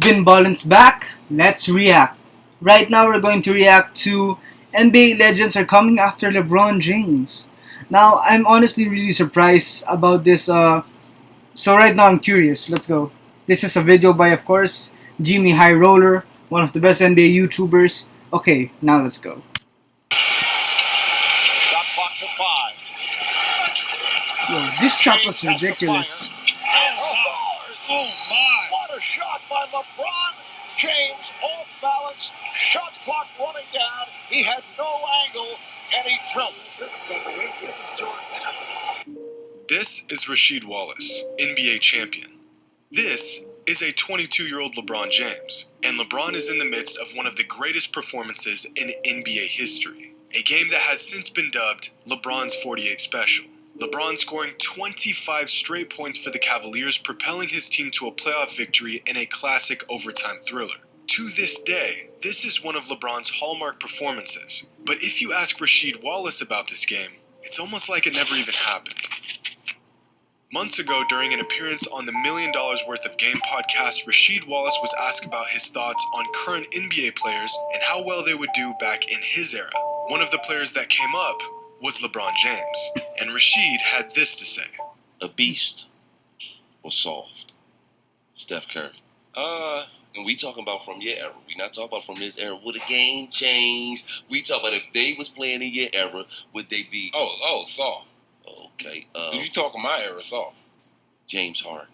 Bin Balance back. Let's react. Right now we're going to react to NBA legends are coming after LeBron James. Now I'm honestly really surprised about this. So right now I'm curious. Let's go. This is a video by, of course, Jimmy High Roller, one of the best NBA YouTubers. Okay, now let's go. Shot clock to 5. Yo, this shot was James has to ridiculous. fire. And scores. Oh my! What a shot by LeBron James, off balance. Shot clock running down. He had no angle, and he drilled it. This is unbelievable. This is Jordan basketball. This is Rasheed Wallace, NBA champion. This is a 22-year-old LeBron James, and LeBron is in the midst of one of the greatest performances in NBA history, a game that has since been dubbed LeBron's 48 Special. LeBron scoring 25 straight points for the Cavaliers, propelling his team to a playoff victory in a classic overtime thriller. To this day, this is one of LeBron's hallmark performances, but if you ask Rasheed Wallace about this game, it's almost like it never even happened. Months ago, during an appearance on the $1 Million Worth of Game podcast, Rasheed Wallace was asked about his thoughts on current NBA players and how well they would do back in his era. One of the players that came up was LeBron James, and Rasheed had this to say. A beast or soft? Steph Curry. And we talking about from your era. We not talking about from this era. Would the game change? We talking about if they was playing in your era, would they be? Oh, soft. Okay. If you talking my era, soft. James Harden.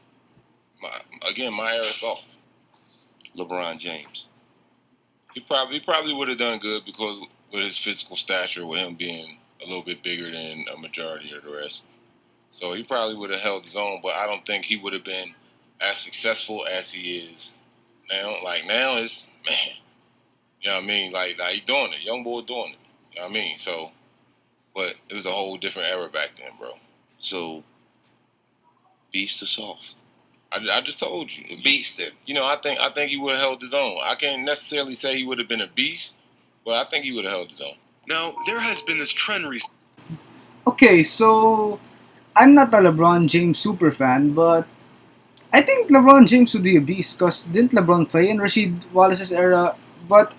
My era, soft. LeBron James. He probably would have done good because with his physical stature, with him being a little bit bigger than a majority of the rest. So he probably would have held his own, but I don't think he would have been as successful as he is now. Like now is, man, you know what I mean? Like he doing it. Young boy doing it. You know what I mean? So, but it was a whole different era back then, bro. So, beast or soft? I just told you. Beast then. You know, I think he would have held his own. I can't necessarily say he would have been a beast, but I think he would have held his own. Now, there has been this trend recently. Okay, so I'm not a LeBron James super fan, but I think LeBron James would be a beast because didn't LeBron play in Rasheed Wallace's era? But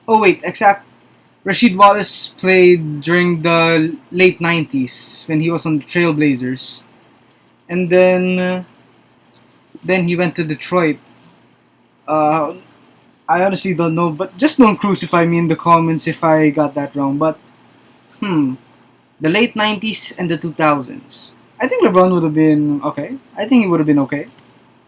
Rasheed Wallace played during the late 90s when he was on the Trailblazers, and then he went to Detroit. I honestly don't know, but just don't crucify me in the comments if I got that wrong. But the late 90s and the 2000s. I think LeBron would have been okay. I think he would have been okay.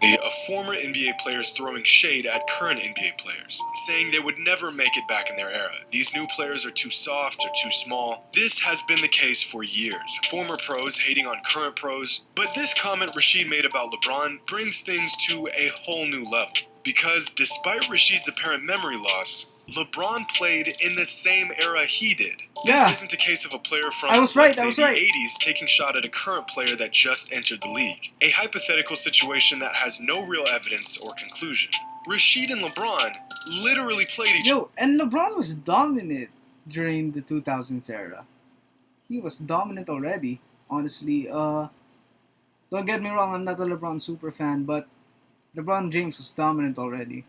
Of former NBA players throwing shade at current NBA players, saying they would never make it back in their era. These new players are too soft or too small. This has been the case for years. Former pros hating on current pros. But this comment Rasheed made about LeBron brings things to a whole new level. Because despite Rasheed's apparent memory loss, LeBron played in the same era he did. Yeah. This isn't a case of a player from, I was right. the 80s taking shot at a current player that just entered the league. A hypothetical situation that has no real evidence or conclusion. Rasheed and LeBron literally played each other. Yo, and LeBron was dominant during the 2000s era. He was dominant already, honestly. Don't get me wrong, I'm not a LeBron super fan, but LeBron James was dominant already.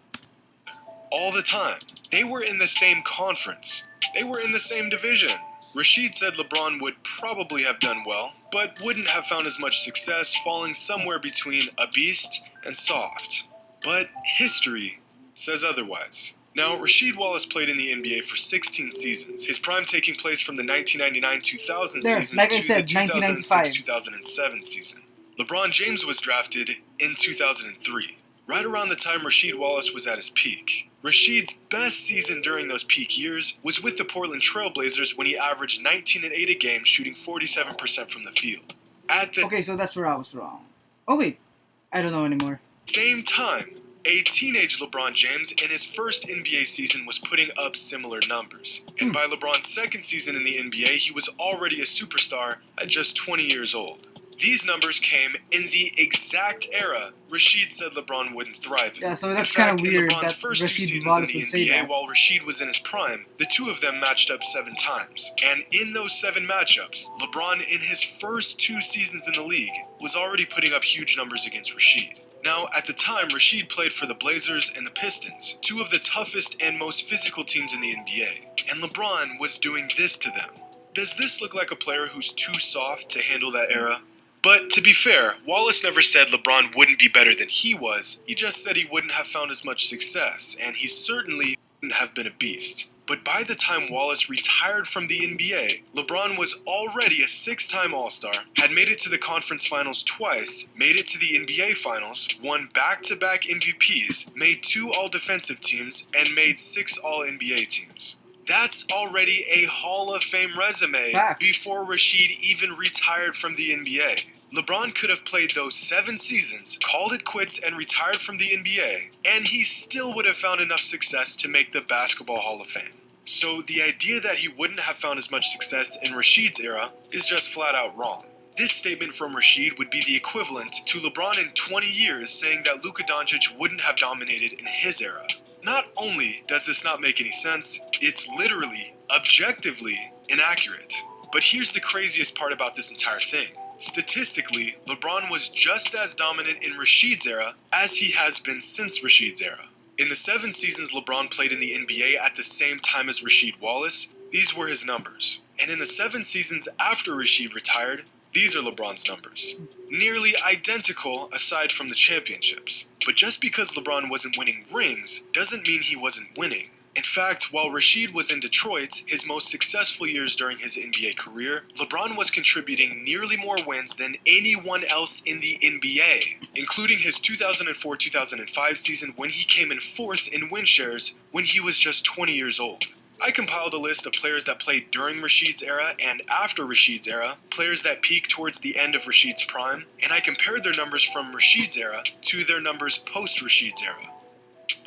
All the time. They were in the same conference. They were in the same division. Rasheed said LeBron would probably have done well, but wouldn't have found as much success, falling somewhere between a beast and soft. But history says otherwise. Now, Rasheed Wallace played in the NBA for 16 seasons, his prime taking place from the 1999-2000 season like I to said, the 2006-2007 season. LeBron James was drafted in 2003, right around the time Rasheed Wallace was at his peak. Rasheed's best season during those peak years was with the Portland Trailblazers when he averaged 19 and 8 a game, shooting 47% from the field. At the Okay, so that's where I was wrong. Oh wait, I don't know anymore. same time, a teenage LeBron James in his first NBA season was putting up similar numbers. And by LeBron's second season in the NBA, he was already a superstar at just 20 years old. These numbers came in the exact era Rashid said LeBron wouldn't thrive in. Yeah, so that's in kind fact, of weird in LeBron's that first 2 Rashid seasons Wallace in would the say NBA, that. while Rashid was in his prime, the two of them matched up 7 times. And in those 7 matchups, LeBron, in his first 2 seasons in the league, was already putting up huge numbers against Rashid. Now, at the time, Rashid played for the Blazers and the Pistons, 2 of the toughest and most physical teams in the NBA. And LeBron was doing this to them. Does this look like a player who's too soft to handle that era? But to be fair, Wallace never said LeBron wouldn't be better than he was. He just said he wouldn't have found as much success, and he certainly wouldn't have been a beast. But by the time Wallace retired from the NBA, LeBron was already a 6-time All-Star, had made it to the conference finals twice, made it to the NBA finals, won back-to-back MVPs, made 2 all-defensive teams, and made 6 all-NBA teams. That's already a Hall of Fame resume before Rashid even retired from the NBA. LeBron could have played those 7 seasons, called it quits, and retired from the NBA, and he still would have found enough success to make the Basketball Hall of Fame. So the idea that he wouldn't have found as much success in Rashid's era is just flat out wrong. This statement from Rashid would be the equivalent to LeBron in 20 years saying that Luka Doncic wouldn't have dominated in his era. Not only does this not make any sense, it's literally, objectively, inaccurate. But here's the craziest part about this entire thing. Statistically, LeBron was just as dominant in Rashid's era as he has been since Rashid's era. In the 7 seasons LeBron played in the NBA at the same time as Rasheed Wallace, these were his numbers. And in the 7 seasons after Rashid retired, these are LeBron's numbers. Nearly identical aside from the championships. But just because LeBron wasn't winning rings doesn't mean he wasn't winning. In fact, while Rashid was in Detroit, his most successful years during his NBA career, LeBron was contributing nearly more wins than anyone else in the NBA, including his 2004-2005 season when he came in 4th in win shares when he was just 20 years old. I compiled a list of players that played during Rashid's era and after Rashid's era, players that peaked towards the end of Rashid's prime, and I compared their numbers from Rashid's era to their numbers post-Rashid's era.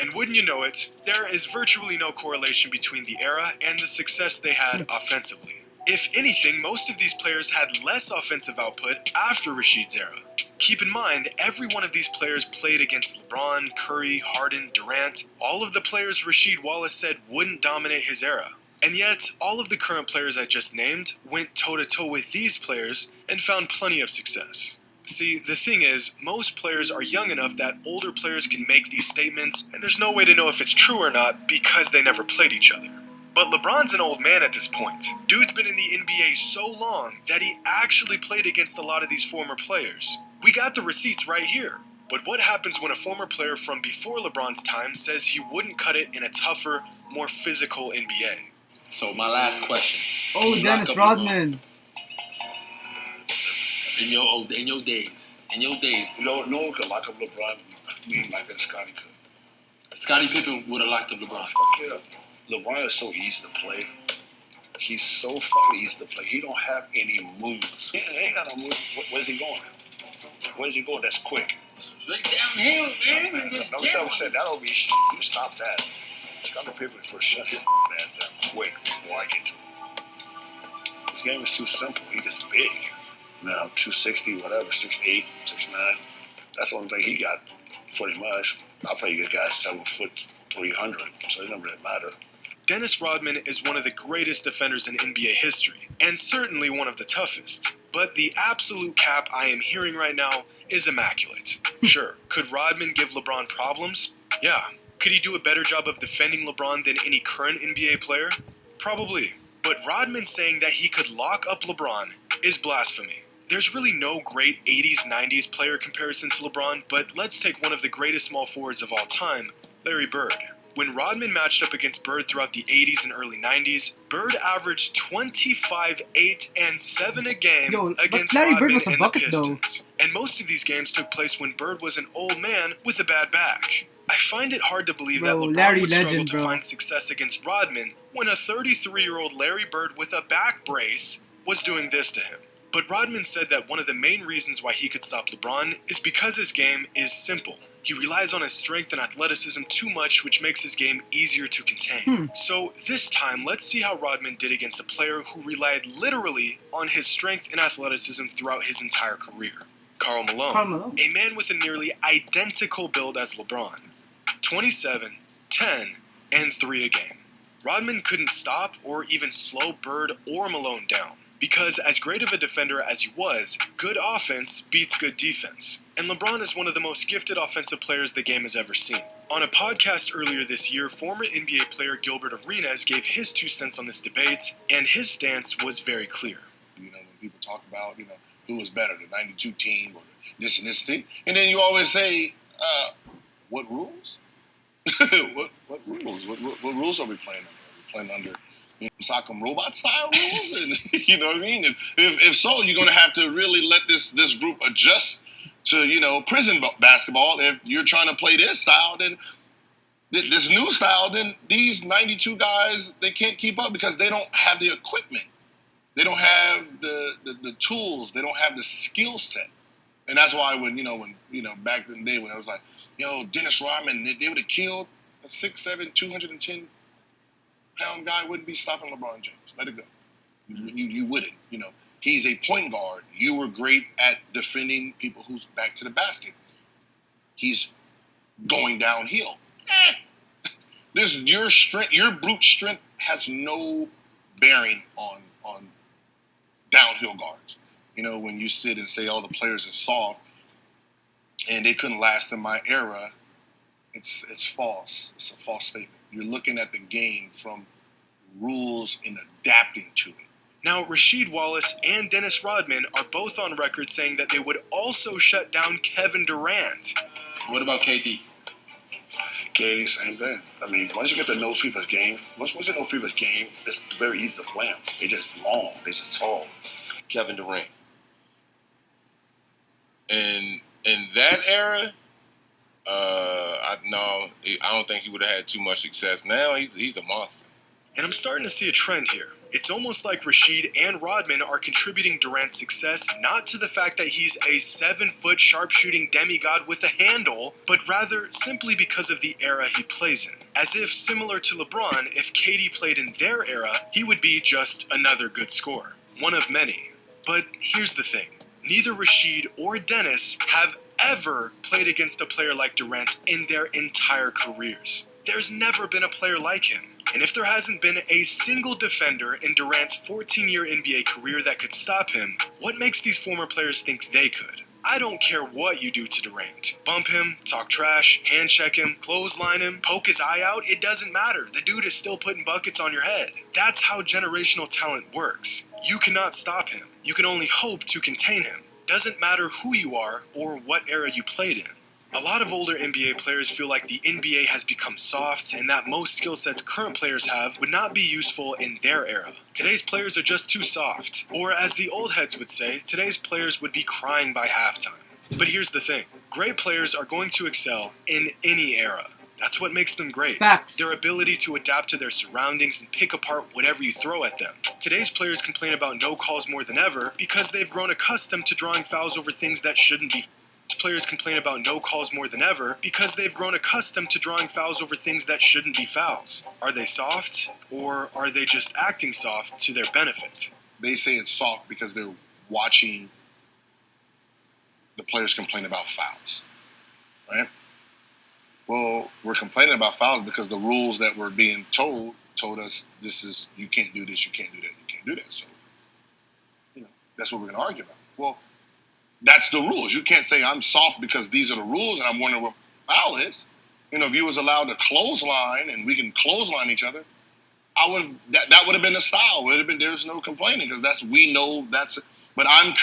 And wouldn't you know it, there is virtually no correlation between the era and the success they had offensively. If anything, most of these players had less offensive output after Rashid's era. Keep in mind, every one of these players played against LeBron, Curry, Harden, Durant, all of the players Rasheed Wallace said wouldn't dominate his era. And yet, all of the current players I just named went toe-to-toe with these players and found plenty of success. See, the thing is, most players are young enough that older players can make these statements, and there's no way to know if it's true or not because they never played each other. But LeBron's an old man at this point. Dude's been in the NBA so long that he actually played against a lot of these former players. We got the receipts right here. But what happens when a former player from before LeBron's time says he wouldn't cut it in a tougher, more physical NBA? So my last question. Oh, Dennis Rodman. In your days. No one could lock up LeBron. Me, like that Scotty could. Scottie Pippen would have locked up LeBron. Fuck yeah. LeBron is so easy to play. He's so fucking easy to play. He don't have any moves. He ain't got no moves. Where's he going? Where's he going? That's quick. Straight downhill, man. And just No, jam. that'll be shit. You stop that. Scottie Pippen for shut his ass down quick before I get to him. This game is too simple. He just big. Now 260, whatever, 6'8", 6'9". That's the only thing he got, pretty much. I play a guy 7 foot 300, so it doesn't really matter. Dennis Rodman is one of the greatest defenders in NBA history, and certainly one of the toughest. But the absolute cap I am hearing right now is immaculate. Sure, could Rodman give LeBron problems? Yeah. Could he do a better job of defending LeBron than any current NBA player? Probably. But Rodman saying that he could lock up LeBron is blasphemy. There's really no great 80s, 90s player comparison to LeBron, but let's take one of the greatest small forwards of all time, Larry Bird. When Rodman matched up against Bird throughout the 80s and early 90s, Bird averaged 25, 8, and 7 a game against Larry Bird Rodman was a and bucket, the Pistons. And most of these games took place when Bird was an old man with a bad back. I find it hard to believe that LeBron Larry would legend, struggle to find success against Rodman when a 33-year-old Larry Bird with a back brace was doing this to him. But Rodman said that one of the main reasons why he could stop LeBron is because his game is simple. He relies on his strength and athleticism too much, which makes his game easier to contain. So this time, let's see how Rodman did against a player who relied literally on his strength and athleticism throughout his entire career. Karl Malone, a man with a nearly identical build as LeBron. 27, 10, and 3 a game. Rodman couldn't stop or even slow Bird or Malone down, because as great of a defender as he was, good offense beats good defense. And LeBron is one of the most gifted offensive players the game has ever seen. On a podcast earlier this year, former NBA player Gilbert Arenas gave his 2 cents on this debate, and his stance was very clear. When people talk about, who was better, the 92 team or this and this team, and then you always say, what rules? what rules? What rules are we playing under? Are we playing under Sock'em Robot style rules? And you know what I mean? And if so, you're going to have to really let this group adjust to prison basketball. If you're trying to play this style, then this new style, then these 92 guys, they can't keep up because they don't have the equipment. They don't have the tools. They don't have the skill set. And that's why when back in the day when I was like, Dennis Rodman, they would have killed a 6'7", 210-pound guy, wouldn't be stopping LeBron James. Let it go. You wouldn't. He's a point guard. You were great at defending people who's back to the basket. He's going downhill. Your strength, your brute strength has no bearing on downhill guards. When you sit and say all the players are soft and they couldn't last in my era, it's false. It's a false statement. You're looking at the game from rules and adapting to it. Now, Rasheed Wallace and Dennis Rodman are both on record saying that they would also shut down Kevin Durant. What about KD? KD, same thing. I mean, once you get to know people's game, once you know people's game, it's very easy to play them. They're just long. They're just tall. Kevin Durant. In that era, I don't think he would have had too much success. Now he's a monster. And I'm starting to see a trend here. It's almost like Rasheed and Rodman are contributing Durant's success not to the fact that he's a 7-foot sharpshooting demigod with a handle, but rather simply because of the era he plays in. As if, similar to LeBron, if KD played in their era, he would be just another good scorer. One of many. But here's the thing. Neither Rasheed or Dennis have ever played against a player like Durant in their entire careers. There's never been a player like him. And if there hasn't been a single defender in Durant's 14-year NBA career that could stop him, what makes these former players think they could? I don't care what you do to Durant. Bump him, talk trash, hand check him, clothesline him, poke his eye out, it doesn't matter. The dude is still putting buckets on your head. That's how generational talent works. You cannot stop him. You can only hope to contain him. Doesn't matter who you are or what era you played in. A lot of older NBA players feel like the NBA has become soft and that most skill sets current players have would not be useful in their era. Today's players are just too soft. Or as the old heads would say, today's players would be crying by halftime. But here's the thing. Great players are going to excel in any era. That's what makes them great. Facts. Their ability to adapt to their surroundings and pick apart whatever you throw at them. Today's players complain about no calls more than ever because they've grown accustomed to drawing fouls over things that shouldn't be. Players complain about no calls more than ever because they've grown accustomed to drawing fouls over things that shouldn't be fouls. Are they soft, or are they just acting soft to their benefit? They say it's soft because they're watching the players complain about fouls, right? Well, we're complaining about fouls because the rules that we're being told us you can't do this, you can't do that, you can't do that. So, that's what we're going to argue about. Well, that's the rules. You can't say I'm soft because these are the rules and I'm wondering what foul is. If you was allowed to clothesline and we can clothesline each other, that would have been the style. Would have been there's no complaining because we know that's. But I'm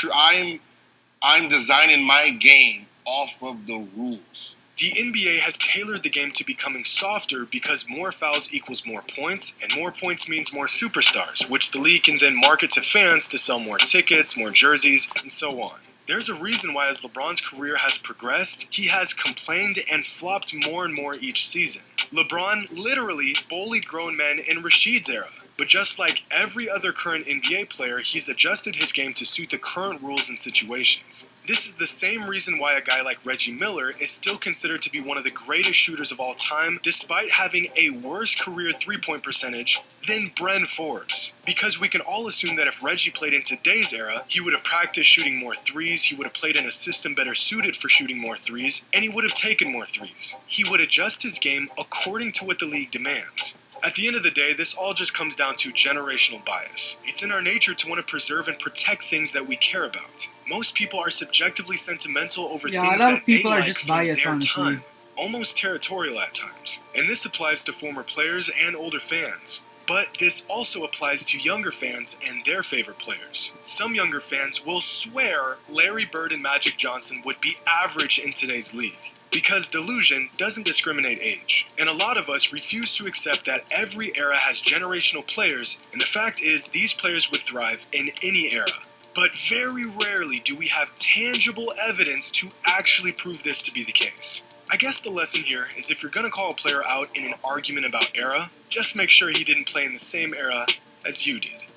designing my game off of the rules. The NBA has tailored the game to becoming softer because more fouls equals more points, and more points means more superstars, which the league can then market to fans to sell more tickets, more jerseys, and so on. There's a reason why as LeBron's career has progressed, he has complained and flopped more and more each season. LeBron literally bullied grown men in Rashid's era. But just like every other current NBA player, he's adjusted his game to suit the current rules and situations. This is the same reason why a guy like Reggie Miller is still considered to be one of the greatest shooters of all time, despite having a worse career three-point percentage than Bryn Forbes. Because we can all assume that if Reggie played in today's era, he would have practiced shooting more threes, he would have played in a system better suited for shooting more threes, and he would have taken more threes. He would adjust his game according to what the league demands. At the end of the day, this all just comes down to generational bias. It's in our nature to want to preserve and protect things that we care about. Most people are subjectively sentimental over Yeah, things a lot that of people they are like just from biased, their honestly. time, almost territorial at times. And this applies to former players and older fans. But this also applies to younger fans and their favorite players. Some younger fans will swear Larry Bird and Magic Johnson would be average in today's league. Because delusion doesn't discriminate age. And a lot of us refuse to accept that every era has generational players, and the fact is these players would thrive in any era. But very rarely do we have tangible evidence to actually prove this to be the case. I guess the lesson here is if you're going to call a player out in an argument about era, just make sure he didn't play in the same era as you did.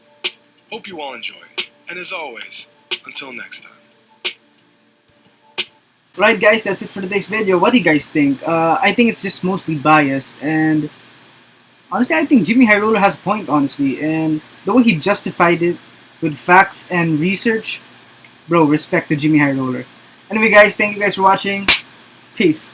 Hope you all enjoyed. And as always, until next time. Right, guys, that's it for today's video. What do you guys think? I think it's just mostly bias, and honestly, I think Jimmy High Roller has a point, honestly, and the way he justified it with facts and research, bro, respect to Jimmy High Roller. Anyway, guys, thank you guys for watching. Peace.